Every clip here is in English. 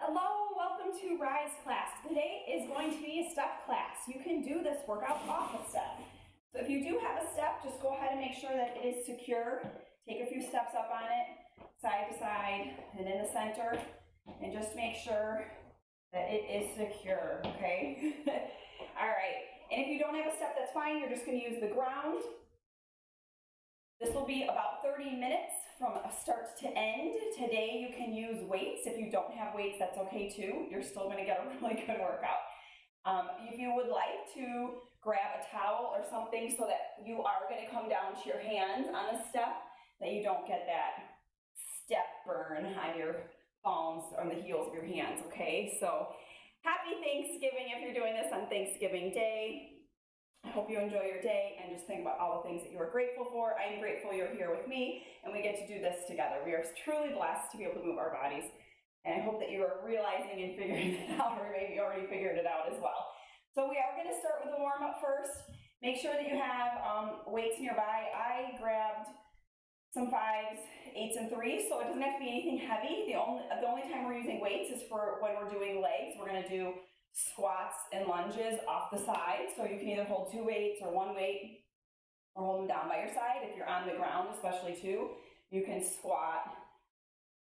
Hello, welcome to Rise class. Today is going to be a step class. You can do this workout off a step. So if you do have a step, just go ahead and make sure that it is secure. Take a few steps up on it, side to side, and in the center, and just make sure that it is secure, okay? All right, and if you don't have a step, that's fine. You're just gonna use the ground. This will be about 30 minutes from start to end. Today you can use weights. If you don't have weights, that's okay too. You're still gonna get a really good workout. If you would like to grab a towel or something so that you are gonna come down to your hands on the step, that you don't get that step burn on your palms or the heels of your hands, okay? So happy Thanksgiving if you're doing this on Thanksgiving Day. I hope you enjoy your day and just think about all the things that you are grateful for. I am grateful you're here with me and we get to do this together. We are truly blessed to be able to move our bodies. And I hope that you are realizing and figuring it out, or maybe you already figured it out as well. So we are going to start with a warm-up first. Make sure that you have weights nearby. I grabbed some 5s, 8s, and 3s, so it doesn't have to be anything heavy. The only time we're using weights is for when we're doing legs. We're going to do squats and lunges off the side. So you can either hold 2 weights or 1 weight, or hold them down by your side. If you're on the ground, especially too, you can squat,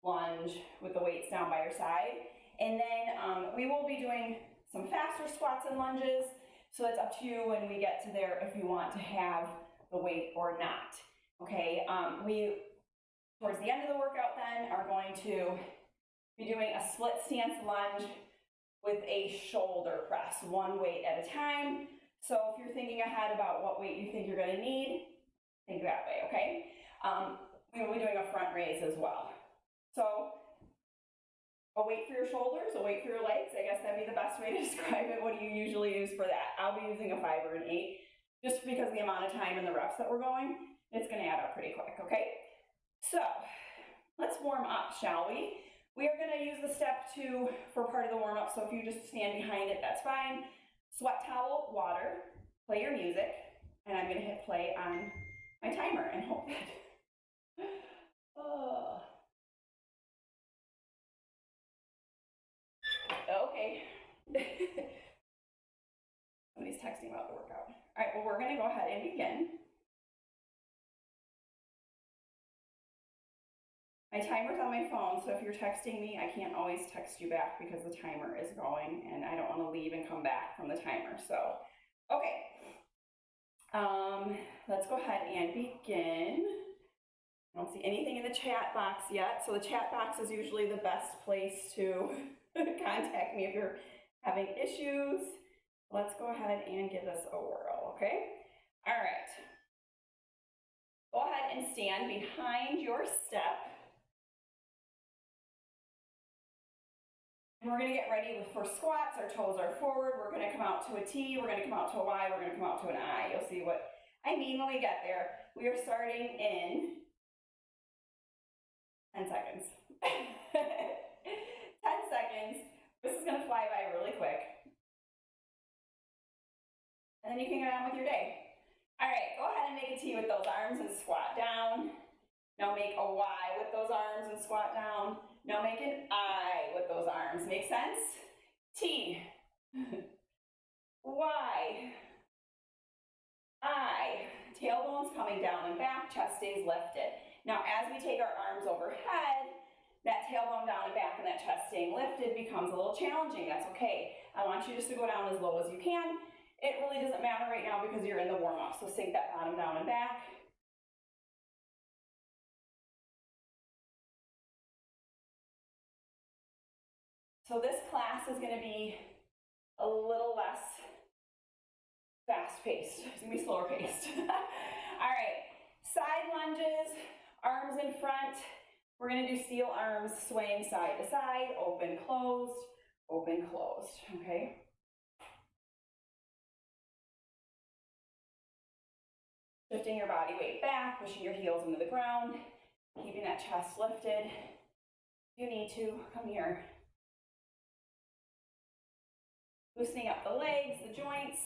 lunge with the weights down by your side. And then we will be doing some faster squats and lunges. So it's up to you when we get to there if you want to have the weight or not. Okay, we, towards the end of the workout then, are going to be doing a split stance lunge with a shoulder press, 1 weight at a time. So if you're thinking ahead about what weight you think you're gonna need, think that way, okay? We will be doing a front raise as well. So a weight for your shoulders, a weight for your legs. I guess that'd be the best way to describe it. What do you usually use for that? I'll be using a 5 or an 8, just because of the amount of time and the reps that we're going. It's gonna add up pretty quick, okay? So let's warm up, shall we? We are going to use the step 2 for part of the warm-up, so if you just stand behind it, that's fine. Sweat towel, water, play your music, and I'm going to hit play on my timer and hope that... Okay. Somebody's texting about the workout. All right, well, we're going to go ahead and begin. My timer's on my phone, so if you're texting me, I can't always text you back because the timer is going and I don't want to leave and come back from the timer. So, okay. Let's go ahead and begin. I don't see anything in the chat box yet, so the chat box is usually the best place to contact me if you're having issues. Let's go ahead and give this a whirl, okay? All right. Go ahead and stand behind your step. And we're going to get ready for squats. Our toes are forward. We're going to come out to a T. We're going to come out to a Y. We're going to come out to an I. You'll see what I mean when we get there. We are starting in 10 seconds. 10 seconds. This is going to fly by really quick. And then you can get on with your day. All right, go ahead and make a T with those arms and squat down. Now make a Y with those arms and squat down. Now make an I with those arms. Make sense? T. Y. I. Tailbone's coming down and back, chest stays lifted. Now as we take our arms overhead, that tailbone down and back and that chest staying lifted becomes a little challenging. That's okay. I want you just to go down as low as you can. It really doesn't matter right now because you're in the warm-up, so sink that bottom down and back. So this class is going to be a little less fast-paced. It's going to be slower-paced. All right, side lunges, arms in front. We're going to do seal arms, swaying side to side, open, closed, okay? Shifting your body weight back, pushing your heels into the ground, keeping that chest lifted. If you need to, come here. Loosening up the legs, the joints.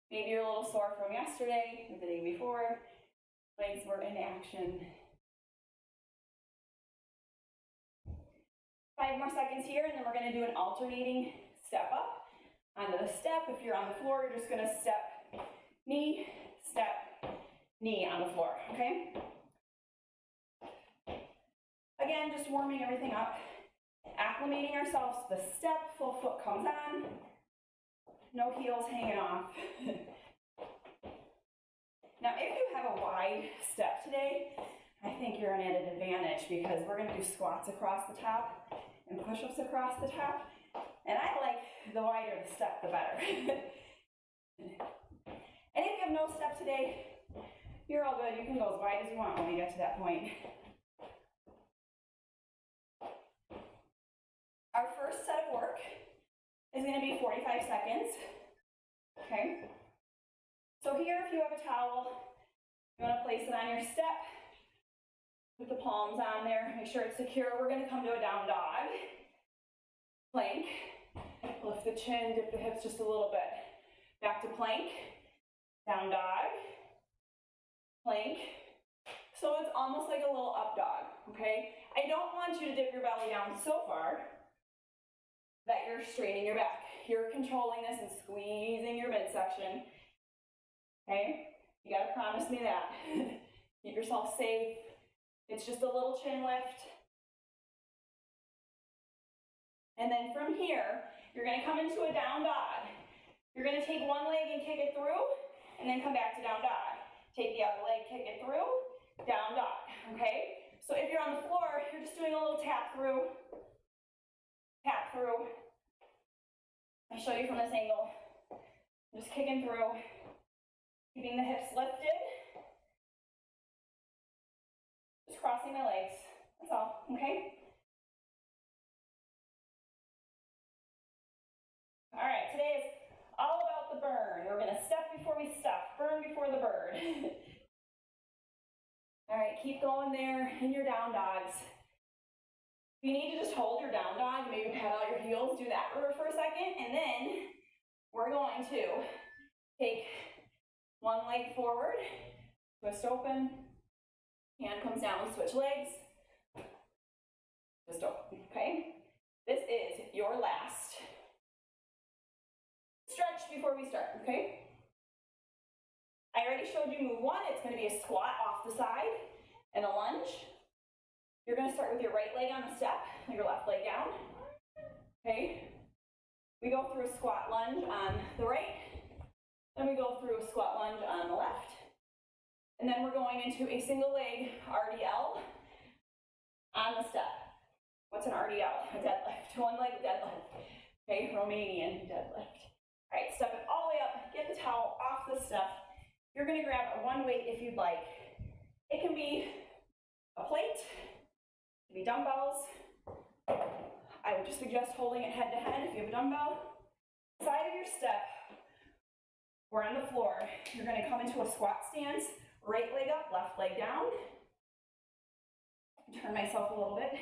Maybe you're a little sore from yesterday or the day before. Legs were in action. 5 more seconds here, and then we're gonna do an alternating step up onto the step. If you're on the floor, you're just gonna step, knee, on the floor, okay? Again, just warming everything up, acclimating ourselves to the step, full foot comes on, no heels hanging off. Now, if you have a wide step today, I think you're at an advantage because we're gonna do squats across the top and push-ups across the top. And I like the wider the step, the better. And if you have no step today, you're all good. You can go as wide as you want when we get to that point. Our first set of work is going to be 45 seconds. Okay? So here, if you have a towel, you want to place it on your step. Put the palms on there. Make sure it's secure. We're going to come to a down dog. Plank. Lift the chin, dip the hips just a little bit. Back to plank. Down dog. Plank. So it's almost like a little up dog, okay? I don't want you to dip your belly down so far that you're straining your back. You're controlling this and squeezing your midsection, okay? You gotta promise me that. Keep yourself safe. It's just a little chin lift. And then from here, you're gonna come into a down dog. You're gonna take one leg and kick it through, and then come back to down dog. Take the other leg, kick it through, down dog, okay? So if you're on the floor, you're just doing a little tap through. Tap through. I'll show you from this angle. Just kicking through, keeping the hips lifted. Just crossing my legs, that's all, okay? All right, today is all about the burn. We're gonna step before we step, burn before the bird. All right, keep going there in your down dogs. If you need to just hold your down dog, maybe pedal your heels, do that for a second, and then we're going to take one leg forward, twist open, hand comes down, switch legs, twist open, okay? This is your last stretch before we start, okay? I already showed you move one. It's going to be a squat off the side and a lunge. You're going to start with your right leg on the step, your left leg down, okay? We go through a squat lunge on the right, then we go through a squat lunge on the left, and then we're going into a single leg RDL on the step. What's an RDL? A deadlift, one leg deadlift, okay? Romanian deadlift. All right, step it all the way up, get the towel off the step. You're gonna grab one weight if you'd like. It can be a plate, it can be dumbbells. I would just suggest holding it head to head if you have a dumbbell. Side of your step, or on the floor, you're gonna come into a squat stance, right leg up, left leg down. Turn myself a little bit,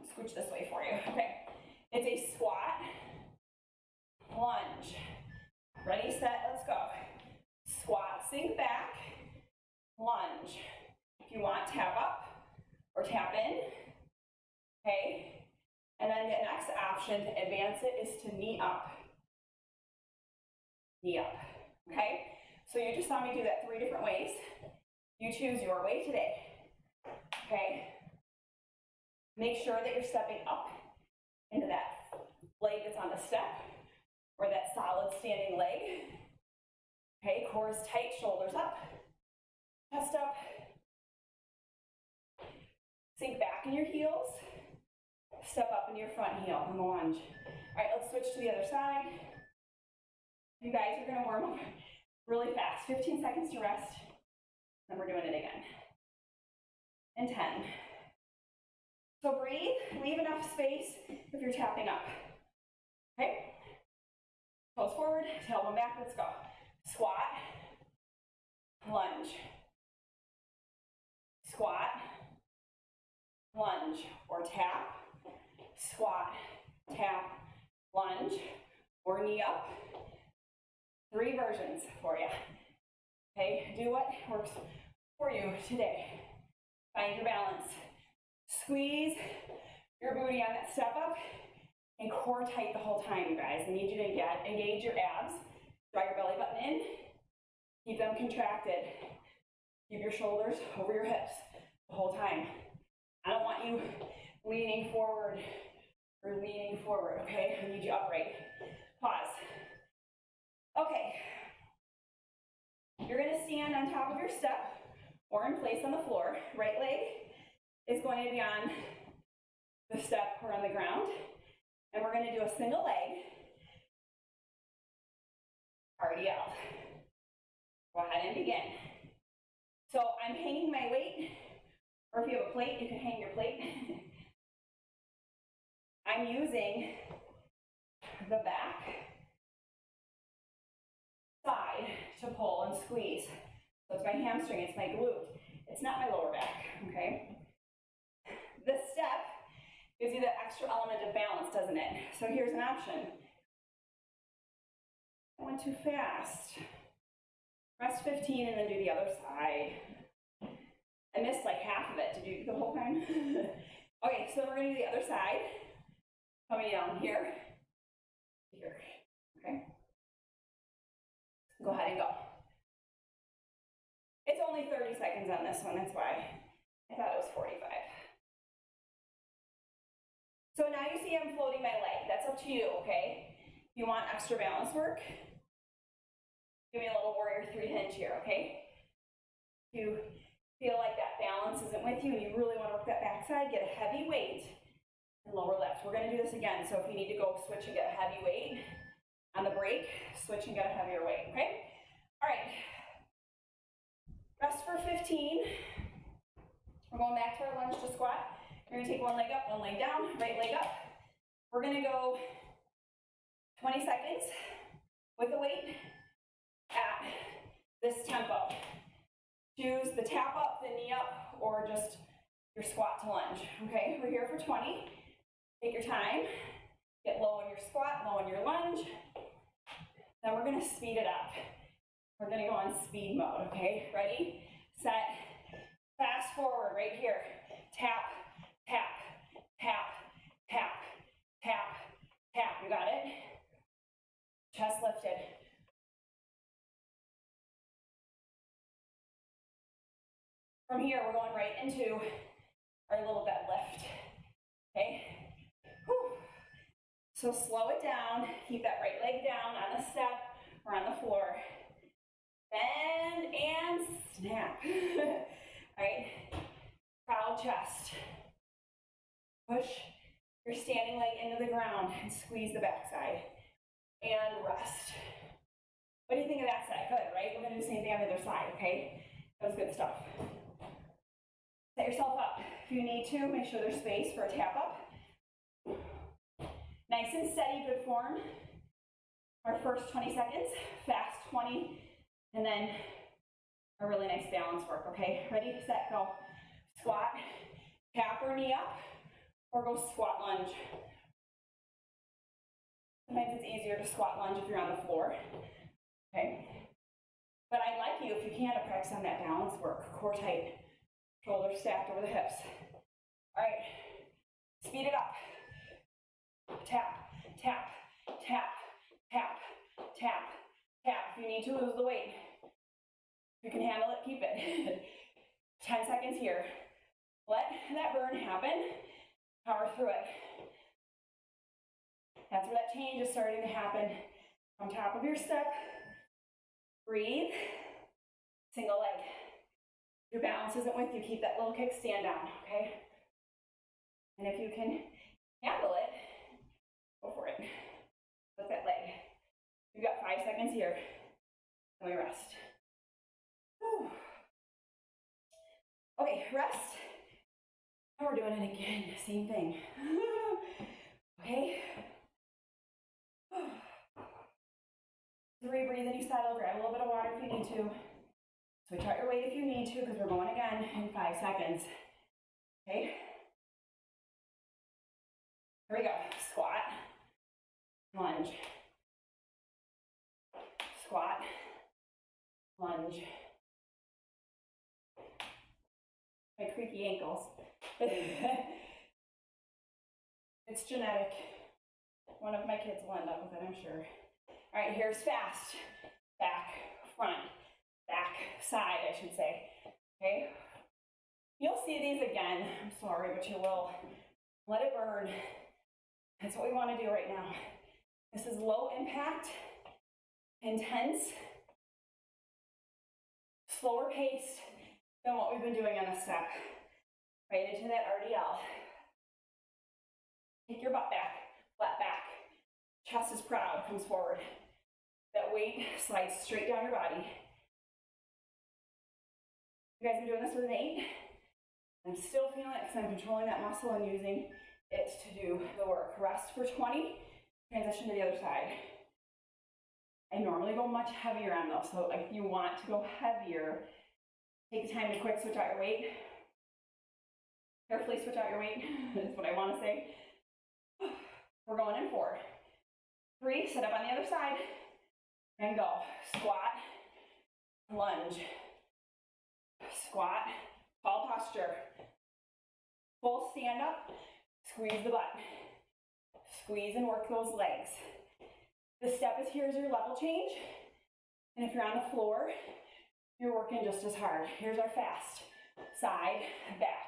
scooch this way for you, okay. It's a squat, lunge, ready, set, let's go. Squat, sink back, lunge. If you want, tap up or tap in, okay? And then the next option to advance it is to knee up, okay? So you just saw me do that 3 different ways. You choose your way today, okay? Make sure that you're stepping up into that leg that's on the step, or that solid standing leg. Okay, core is tight, shoulders up, chest up. Sink back in your heels. Step up in your front heel in the lunge. All right, let's switch to the other side. You guys are gonna warm up really fast. 15 seconds to rest, then we're doing it again. And 10. So breathe, leave enough space if you're tapping up. Okay? Toes forward, tailbone back, let's go. Squat, lunge, squat, lunge, or tap, squat, tap, lunge, or knee up. 3 versions for you. Okay, do what works for you today. Find your balance. Squeeze, your booty on that step up and core tight the whole time, you guys. I need you to engage your abs, draw your belly button in, keep them contracted. Keep your shoulders over your hips the whole time. I don't want you leaning forward or leaning forward, okay? I need you upright. Pause. Okay. You're gonna stand on top of your step or in place on the floor. Right leg is going to be on the step or on the ground. And we're gonna do a single leg RDL. Go ahead and begin. So I'm hanging my weight, or if you have a plate, you can hang your plate. I'm using the back side to pull and squeeze. So it's my hamstring, it's my glute. It's not my lower back, okay? The step gives you that extra element of balance, doesn't it? So here's an option. I went too fast. Rest 15 and then do the other side. I missed like half of it. Did you do the whole time? Okay, so we're gonna do the other side. Coming down here, here, okay? Go ahead and go. It's only 30 seconds on this one, that's why I thought it was 45. So now you see I'm floating my leg. That's up to you, okay? If you want extra balance work, give me a little warrior 3 hinge here, okay? If you feel like that balance isn't with you and you really want to work that backside, get a heavy weight and lower lift. We're going to do this again, so if you need to go switch and get a heavy weight on the break, switch and get a heavier weight, okay? All right. Rest for 15. We're going back to our lunge to squat. You're going to take one leg up, one leg down, right leg up. We're going to go 20 seconds with the weight at this tempo. Choose the tap up, the knee up, or just your squat to lunge, okay? We're here for 20. Take your time. Get low in your squat, low in your lunge. Then we're gonna speed it up. We're gonna go on speed mode, okay? Ready, set, fast forward right here. Tap, tap, tap, tap, tap, tap. You got it? Chest lifted. From here, we're going right into our little deadlift, okay? Whew. So slow it down, keep that right leg down on the step or on the floor. Bend and snap, all right? Proud chest. Push your standing leg into the ground and squeeze the backside. And rest. What do you think of that side? Good, right? We're gonna do the same thing on the other side, okay? That was good stuff. Set yourself up. If you need to, make sure there's space for a tap up. Nice and steady, good form. Our first 20 seconds, fast 20, and then a really nice balance work, okay? Ready, set, go. Squat, tap or knee up, or go squat lunge. Sometimes it's easier to squat lunge if you're on the floor, okay? But I'd like you, if you can, to practice on that balance work, core tight. Shoulders stacked over the hips. All right, speed it up. Tap, tap, tap, tap, tap, tap. If you need to lose the weight, you can handle it, keep it. 10 seconds here. Let that burn happen. Power through it. That's where that change is starting to happen. On top of your step, breathe, single leg. Your balance isn't with you, keep that little kickstand down, okay? And if you can handle it, go for it. Lift that leg. You've got 5 seconds here. Then we rest. Whew. Okay, rest. And we're doing it again, same thing. Okay? 3, breathe in, you settle, grab a little bit of water if you need to. Switch out your weight if you need to, because we're going again in 5 seconds. Okay? Here we go. Squat, lunge, squat, lunge. My creaky ankles. It's genetic. One of my kids will end up with it, I'm sure. All right, here's fast. Back, front, back, side, I should say. Okay? You'll see these again. I'm sorry, but you will. Let it burn. That's what we want to do right now. This is low impact, intense, slower paced than what we've been doing on this step. Right into that RDL. Take your butt back, flat back. Chest is proud, comes forward. That weight slides straight down your body. You guys been doing this with an 8? I'm still feeling it because I'm controlling that muscle and using it to do the work. Rest for 20, transition to the other side. I normally go much heavier on those, so if you want to go heavier, take the time to quick switch out your weight. Carefully switch out your weight, is what I want to say. We're going in 4. 3, sit up on the other side, and go. Squat, lunge, squat, tall posture, full stand up, squeeze the butt, squeeze and work those legs. The step is here as your level change, and if you're on the floor, you're working just as hard. Here's our fast. Side, back,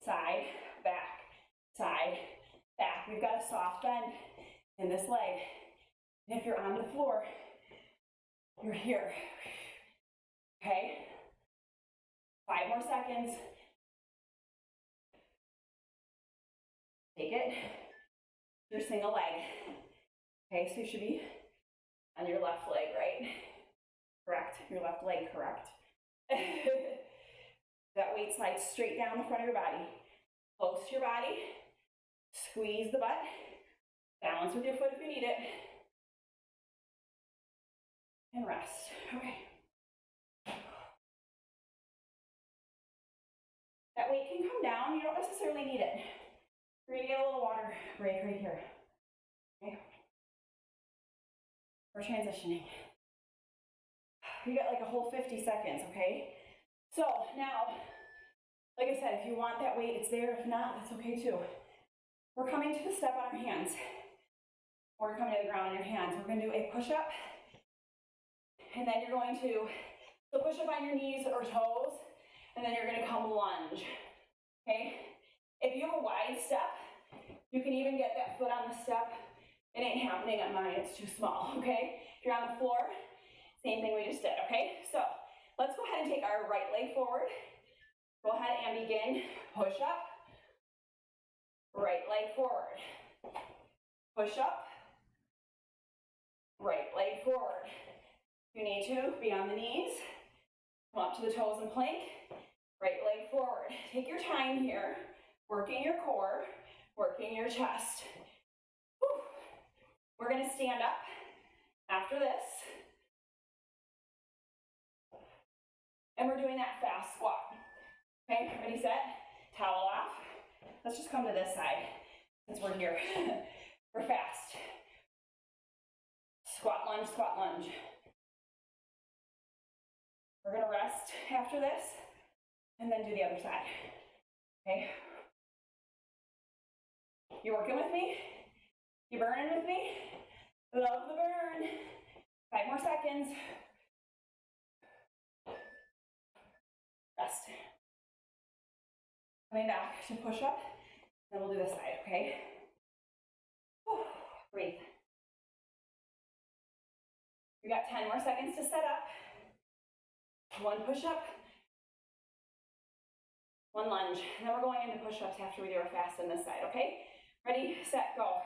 side, back, side, back. We've got a soft bend in this leg. And if you're on the floor, you're here. Okay? 5 more seconds. Take it. Your single leg. Okay, so you should be on your left leg, right? Correct. Your left leg, correct. That weight slides straight down the front of your body. Close to your body. Squeeze the butt. Balance with your foot if you need it. And rest. Okay. That weight can come down. You don't necessarily need it. We're going to get a little water break right here. Okay. We're transitioning. You got like a whole 50 seconds, okay? So now, like I said, if you want that weight, it's there. If not, that's okay too. We're coming to the step on our hands. Or you're coming to the ground on your hands. We're going to do a push-up. And then you're going to push up on your knees or toes. And then you're going to come lunge. Okay? If you have a wide step, you can even get that foot on the step. It ain't happening on mine. It's too small. Okay? If you're on the floor, same thing we just did. Okay? So let's go ahead and take our right leg forward. Go ahead and begin. Push up. Right leg forward. Push up. Right leg forward. If you need to, be on the knees. Come up to the toes and plank. Right leg forward. Take your time here. Working your core. Working your chest. Whew. We're going to stand up after this. And we're doing that fast squat. Okay, ready, set, towel off. Let's just come to this side since we're here. We're fast. Squat, lunge, squat, lunge. We're gonna rest after this and then do the other side. Okay? You working with me? You burning with me? Love the burn. 5 more seconds. Rest. Coming back to push up, then we'll do this side, okay? Whew. Breathe. We got 10 more seconds to set up. 1 push up, 1 lunge, and then we're going into push-ups after we do our fast on this side, okay? Ready, set, go.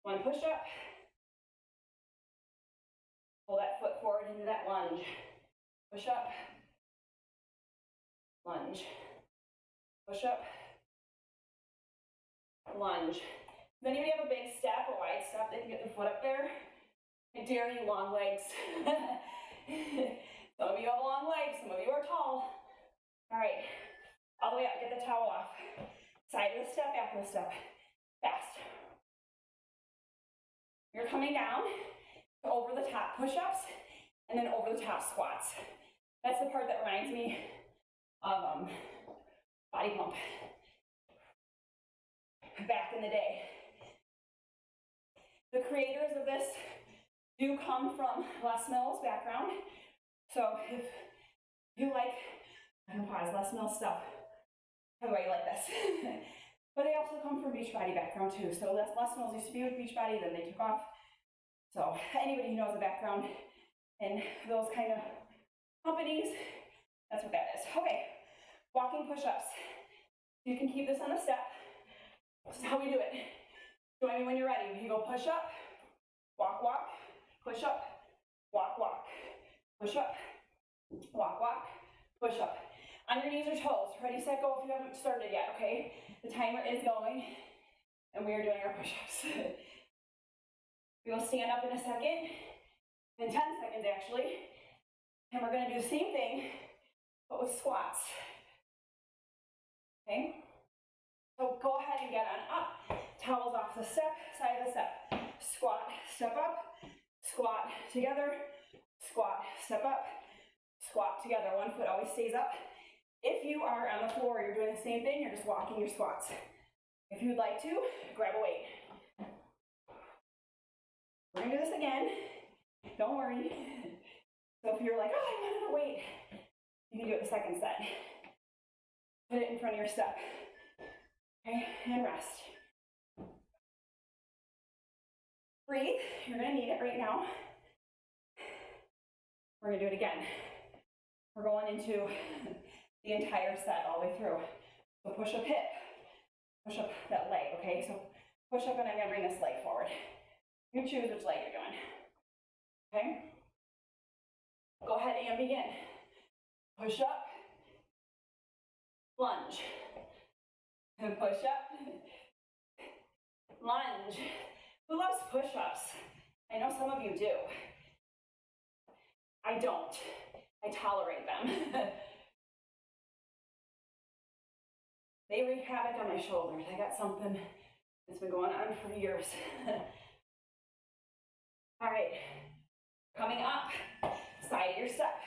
1 push up. Pull that foot forward into that lunge. Push up. Lunge. Push up. Lunge. If anybody have a big step, a wide step, they can get their foot up there. I dare you, long legs. Some of you have long legs, some of you are tall. All right, all the way up, get the towel off. Side of the step, back of the step. Fast. You're coming down to over the top push-ups and then over the top squats. That's the part that reminds me of Body pump. Back in the day. The creators of this do come from Les Mills background. So if you like, I'm gonna pause, Les Mills stuff, how do I like this? But they also come from Beachbody background too. So Les Mills used to be with Beachbody, then they took off. So anybody who knows the background in those kind of companies, that's what that is. Okay, walking push-ups. You can keep this on a step. This is how we do it. Join me when you're ready. You go push up, walk, walk, push up, walk, walk, push up, walk, walk, push up. On your knees or toes. Ready, set, go if you haven't started yet, okay? The timer is going, and we are doing our push-ups. We will stand up in a second, in 10 seconds actually, and we're gonna do the same thing, but with squats, okay? So go ahead and get on up, towels off the step, side of the step. Squat, step up, squat together, squat, step up, squat together. One foot always stays up. If you are on the floor, you're doing the same thing, you're just walking your squats. If you'd like to, grab a weight. We're gonna do this again, don't worry. So if you're like, oh, I wanted to wait, you can do it the second set. Put it in front of your step, okay, and rest. Breathe, you're gonna need it right now. We're gonna do it again. We're going into the entire set all the way through. So push up hip, push up that leg, okay? So push up and I'm gonna bring this leg forward. You choose which leg you're doing, okay? Go ahead and begin. Push up, lunge, and push up, lunge. Who loves push-ups? I know some of you do. I don't. I tolerate them. They wreak havoc on my shoulders. I got something that's been going on for years. All right, coming up, side of your step,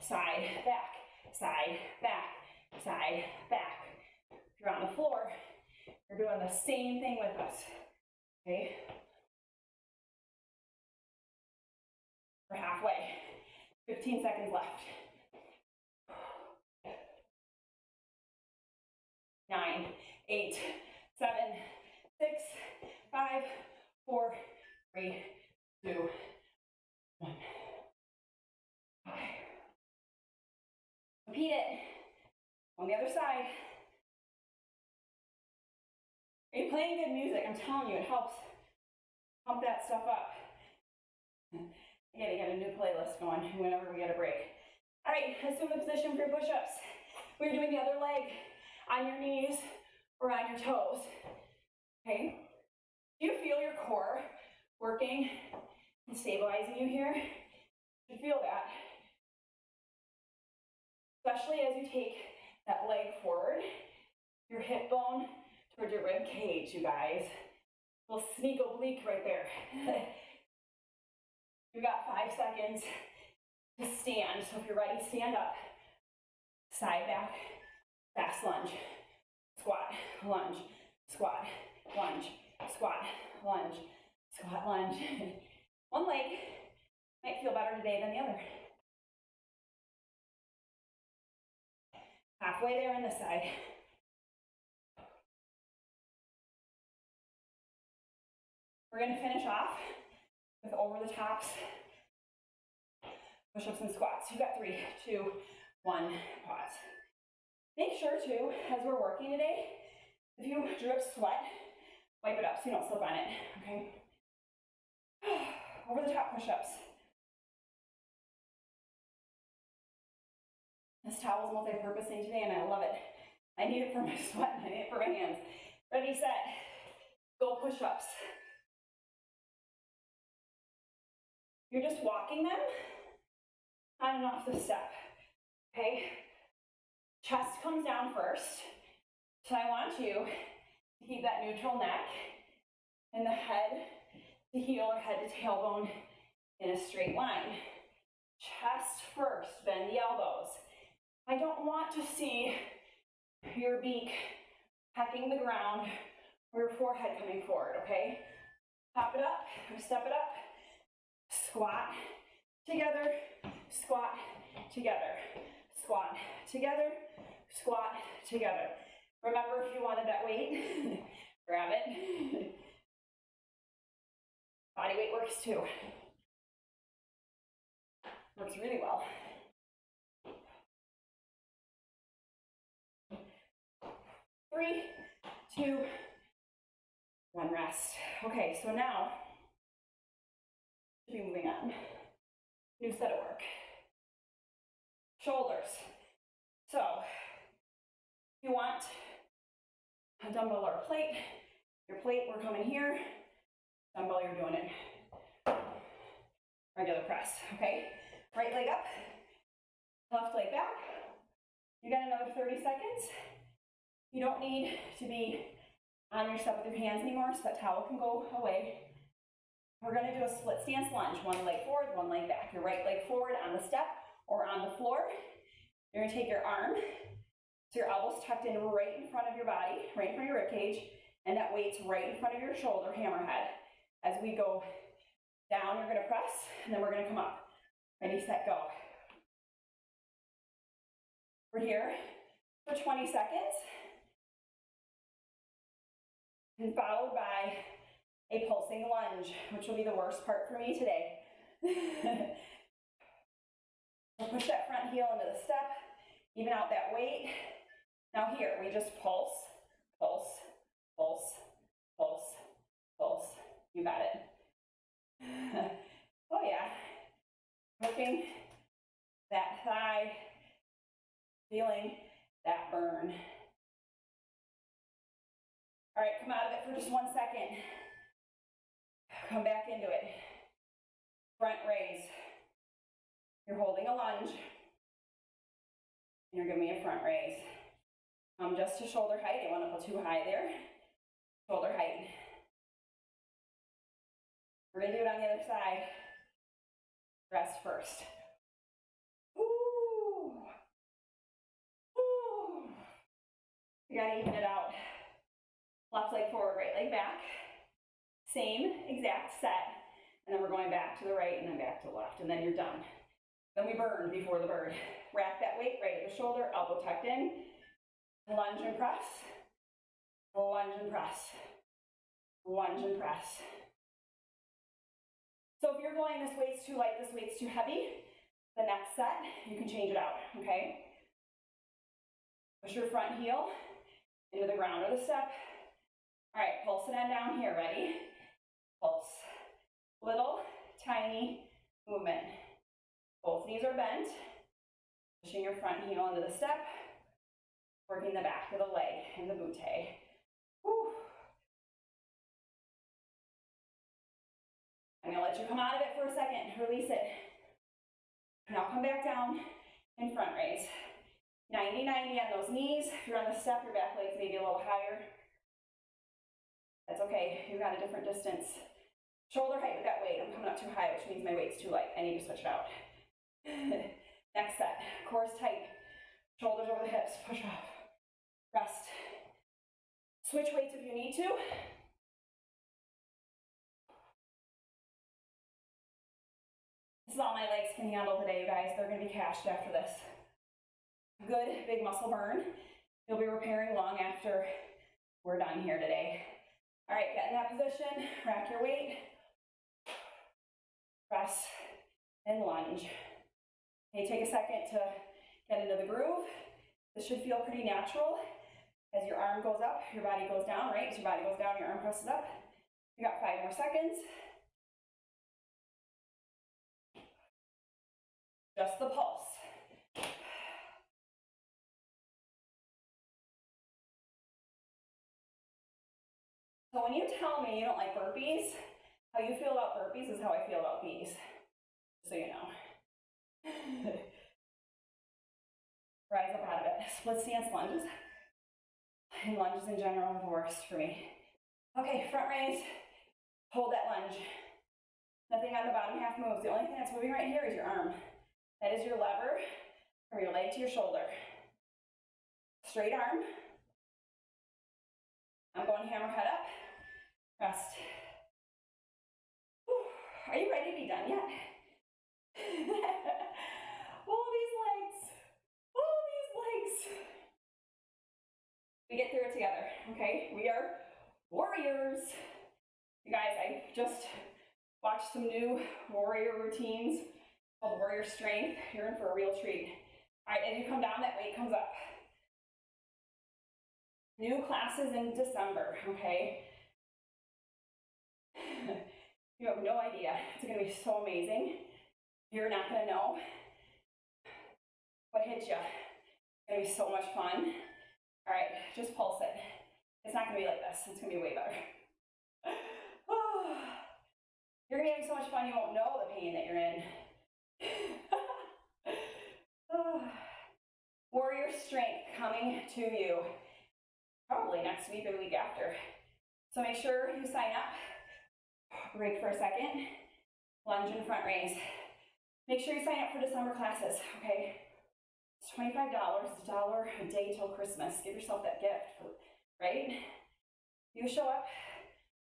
side, back, side, back, side, back. If you're on the floor, you're doing the same thing with us, okay? We're halfway, 15 seconds left. 9, 8, 7, 6, 5, 4, 3, 2, 1. Repeat it. On the other side. Are you playing good music? I'm telling you, it helps pump that stuff up. I gotta get a new playlist going whenever we get a break. All right, assume the position for your push-ups. We're doing the other leg on your knees or on your toes. Okay? Do you feel your core working and stabilizing you here? You feel that. Especially as you take that leg forward, your hip bone towards your rib cage, you guys. A little sneak oblique right there. You got 5 seconds to stand. So if you're ready, stand up. Side back, fast lunge. Squat, lunge, squat, lunge, squat, lunge, squat, lunge. One leg might feel better today than the other. Halfway there on this side. We're going to finish off with over the tops, push-ups and squats. You got 3, 2, 1, pause. Make sure too, as we're working today, if you drip sweat, wipe it up so you don't slip on it, okay? Over the top push-ups. This towel is multi-purposing today and I love it. I need it for my sweat and I need it for my hands. Ready, set, go push-ups. You're just walking them on and off the step, okay? Chest comes down first. So I want you to keep that neutral neck and the head to heel or head to tailbone in a straight line. Chest first, bend the elbows. I don't want to see your beak pecking the ground, or your forehead coming forward, okay? Pop it up, or step it up, squat together, squat together, squat together, squat together. Remember, if you wanted that weight, grab it. Body weight works too. Works really well. 3, 2, 1, rest. Okay, so now, we'll be moving on. New set of work. Shoulders. So, if you want a dumbbell or a plate, your plate, we're coming here. Dumbbell, you're doing it. Regular press, okay? Right leg up, left leg back. You got another 30 seconds. You don't need to be on your step with your hands anymore, so that towel can go away. We're gonna do a split stance lunge. One leg forward, one leg back. Your right leg forward on the step or on the floor. You're gonna take your arm, so your elbows tucked in right in front of your body, right in front of your rib cage, and that weight's right in front of your shoulder, hammerhead. As we go down, you're gonna press, and then we're gonna come up. Ready, set, go. We're here for 20 seconds. And followed by a pulsing lunge, which will be the worst part for me today. We'll push that front heel into the step, even out that weight. Now here, we just pulse, pulse, pulse, pulse, pulse. You got it. Oh yeah. Working that thigh, feeling that burn. All right, come out of it for just 1 second. Come back into it. Front raise. You're holding a lunge. And you're giving me a front raise. Just to shoulder height. I don't want to go too high there. Shoulder height. We're gonna do it on the other side. Rest first. Ooh. Ooh. You gotta even it out. Left leg forward, right leg back. Same exact set. And then we're going back to the right and then back to the left. And then you're done. Then we burn before the bird. Rack that weight right at the shoulder, elbow tucked in. Lunge and press. Lunge and press. Lunge and press. So if you're going, this weight's too light, this weight's too heavy, the next set, you can change it out, okay? Push your front heel into the ground or the step. All right, pulse it on down here, ready? Pulse. Little, tiny movement. Both knees are bent. Pushing your front heel into the step. Working the back of the leg in the butte. Whew. I'm gonna let you come out of it for a second, release it. Now come back down in front raise. 90-90 on those knees. If you're on the step, your back leg's maybe a little higher. That's okay, you got a different distance. Shoulder height with that weight. I'm coming up too high, which means my weight's too light. I need to switch it out. Next set, core is tight. Shoulders over the hips, push off. Rest. Switch weights if you need to. This is all my legs can handle today, you guys. They're gonna be cashed after this. Good, big muscle burn. You'll be repairing long after we're done here today. All right, get in that position, rack your weight. Press and lunge. Okay, take a second to get into the groove. This should feel pretty natural. As your arm goes up, your body goes down, right? As your body goes down, your arm presses up. You got 5 more seconds. Just the pulse. So when you tell me you don't like burpees, how you feel about burpees is how I feel about bees, so you know. Rise up out of it. Split stance lunges. And lunges in general are the worst for me. Okay, front raise. Hold that lunge. Nothing on the bottom half moves. The only thing that's moving right here is your arm. That is your lever from your leg to your shoulder. straight arm. I'm going hammerhead up, rest. Whew. Are you ready to be done yet? All these legs, all these legs. We get through it together, okay? We are warriors. You guys, I just watched some new warrior routines called Warrior Strength. You're in for a real treat. All right, as you come down, that weight comes up. New classes in December, okay? You have no idea. It's gonna be so amazing. You're not gonna know what hits you. It's gonna be so much fun. All right, just pulse it. It's not gonna be like this. It's gonna be way better. You're gonna be having so much fun you won't know the pain that you're in. Warrior Strength coming to you probably next week or the week after. So make sure you sign up. Break for a second. Lunge and front raise. Make sure you sign up for December classes, okay? It's $25, it's $1 a day till Christmas. Give yourself that gift, right? You show up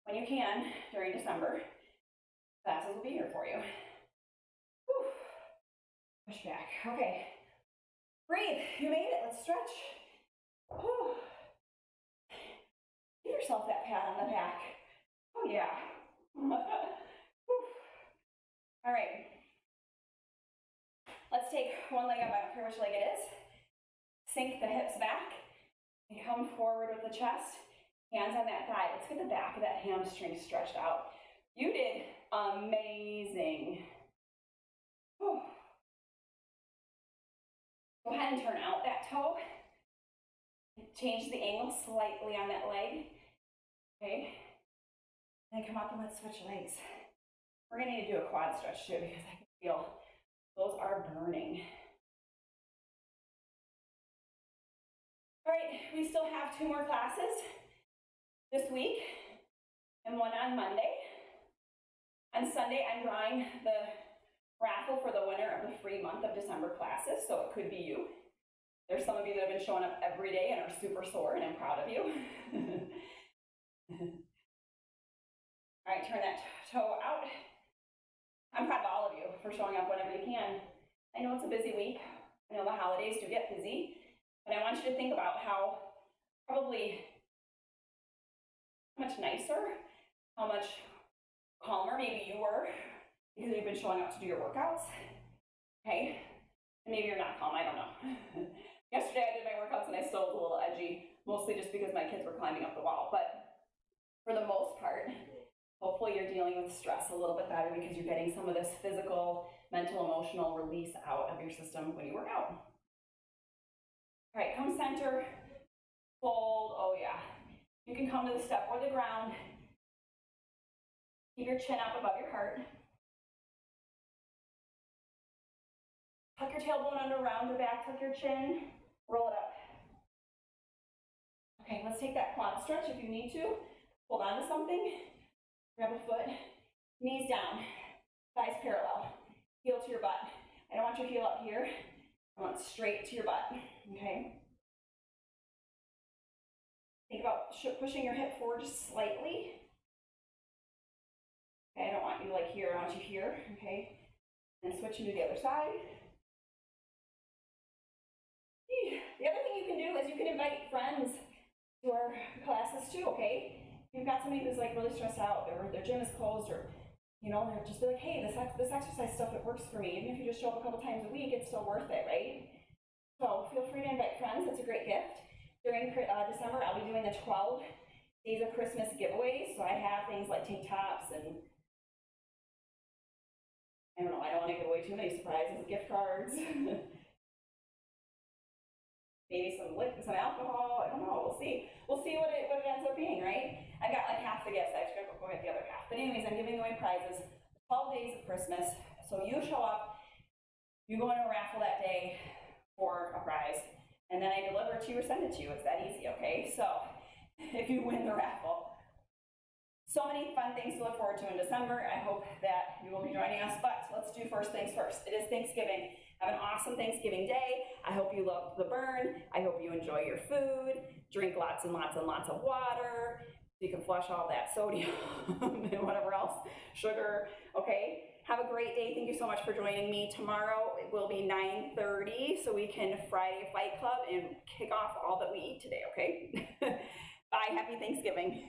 when you can during December. Classes will be here for you. Whew. Push back, okay. Breathe, you made it, let's stretch. Whew. Give yourself that pat on the back. Oh yeah. All right. Let's take one leg up, I don't care which leg it is. Sink the hips back and come forward with the chest. Hands on that thigh. Let's get the back of that hamstring stretched out. You did amazing. Whew. Go ahead and turn out that toe. Change the angle slightly on that leg. Okay. Then come up and let's switch legs. We're gonna need to do a quad stretch too because I can feel those are burning. All right, we still have 2 more classes this week and one on Monday. On Sunday, I'm drawing the raffle for the winner of the free month of December classes, so it could be you. There's some of you that have been showing up every day and are super sore, and I'm proud of you. All right, turn that toe out. I'm proud of all of you for showing up whenever you can. I know it's a busy week. I know the holidays do get busy, but I want you to think about how probably much nicer, how much calmer maybe you were because you've been showing up to do your workouts, okay? And maybe you're not calm, I don't know. Yesterday I did my workouts and I still was a little edgy, mostly just because my kids were climbing up the wall, but for the most part, hopefully you're dealing with stress a little bit better because you're getting some of this physical, mental, emotional release out of your system when you work out. All right, come center, fold, oh yeah. You can come to the step or the ground. Keep your chin up above your heart. Tuck your tailbone under, round your back, tuck your chin, roll it up. Okay, let's take that quad stretch if you need to. Hold on to something, grab a foot, knees down, thighs parallel, heel to your butt. I don't want your heel up here, I want it straight to your butt, okay? Think about pushing your hip forward just slightly. Okay, I don't want you like here, I want you here, okay? And switching to the other side. The other thing you can do is you can invite friends to our classes too, okay? If you've got somebody who's like really stressed out or their gym is closed or, you know, they're just be like, hey, this exercise stuff, it works for me. Even if you just show up a couple times a week, it's still worth it, right? So feel free to invite friends, that's a great gift. During December, I'll be doing the 12 Days of Christmas giveaways. So I have things like tank tops and, I don't know, I don't want to give away too many surprises, gift cards. Maybe some alcohol, I don't know, we'll see. We'll see what it ends up being, right? I got like half the gifts, I actually gotta go get the other half. But anyways, I'm giving away prizes, 12 days of Christmas. So you show up, you go into a raffle that day for a prize, and then I deliver it to you or send it to you. It's that easy, okay? So if you win the raffle. So many fun things to look forward to in December. I hope that you will be joining us, but let's do first things first. It is Thanksgiving. Have an awesome Thanksgiving day. I hope you love the burn. I hope you enjoy your food. Drink lots and lots and lots of water so you can flush all that sodium and whatever else, sugar, okay? Have a great day. Thank you so much for joining me. Tomorrow it will be 9:30, so we can Friday Fight Club and kick off all that we eat today, okay? Bye, happy Thanksgiving.